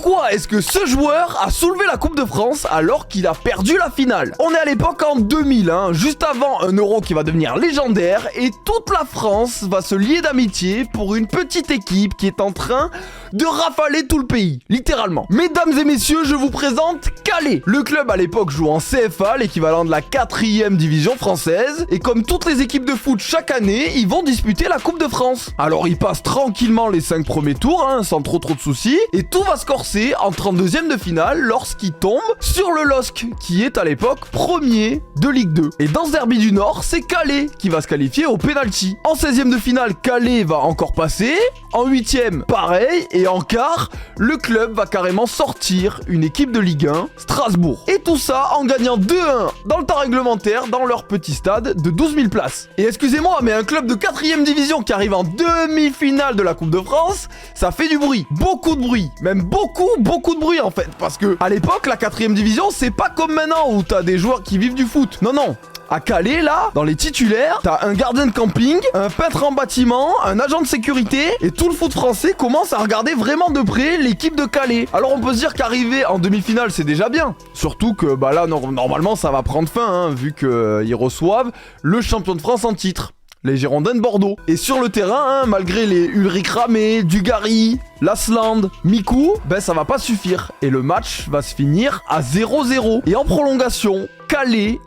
pourquoi est-ce que ce joueur a soulevé la Coupe de France alors qu'il a perdu la finale? On est à l'époque en 2000, juste avant un Euro qui va devenir légendaire, et toute la France va se lier d'amitié pour une petite équipe qui est en train de rafaler tout le pays, littéralement. Mesdames et messieurs, je vous présente Calais. Le club à l'époque joue en CFA, l'équivalent de la 4e division française, et comme toutes les équipes de foot chaque année, ils vont disputer la Coupe de France. Alors ils passent tranquillement les 5 premiers tours, sans trop de soucis, et tout va se corser en 32e de finale lorsqu'ils tombent sur le LOSC, qui est à l'époque premier de Ligue 2. Et dans ce derby du Nord, c'est Calais qui va se qualifier au penalty. En 16e de finale, Calais va encore passer, en 8e, pareil, et en quart, le club va carrément sortir une équipe de Ligue 1, Strasbourg. Et tout ça en gagnant 2-1 dans le temps réglementaire dans leur petit stade de 12 000 places. Et excusez-moi, mais un club de 4e division qui arrive en demi-finale de la Coupe de France, ça fait du bruit. Beaucoup de bruit. Même beaucoup de bruit en fait. Parce que à l'époque, la 4e division, c'est pas comme maintenant où t'as des joueurs qui vivent du foot. Non, non. À Calais, là, dans les titulaires, t'as un gardien de camping, un peintre en bâtiment, un agent de sécurité, et tout le foot français commence à regarder vraiment de près l'équipe de Calais. Alors on peut se dire qu'arriver en demi-finale, c'est déjà bien. Surtout que là, normalement, ça va prendre fin, vu qu'ils reçoivent le champion de France en titre, les Girondins de Bordeaux. Et sur le terrain, malgré les Ulrich Ramé, Dugarry, Lasland, Mikou, ça va pas suffire. Et le match va se finir à 0-0. Et en prolongation, Calais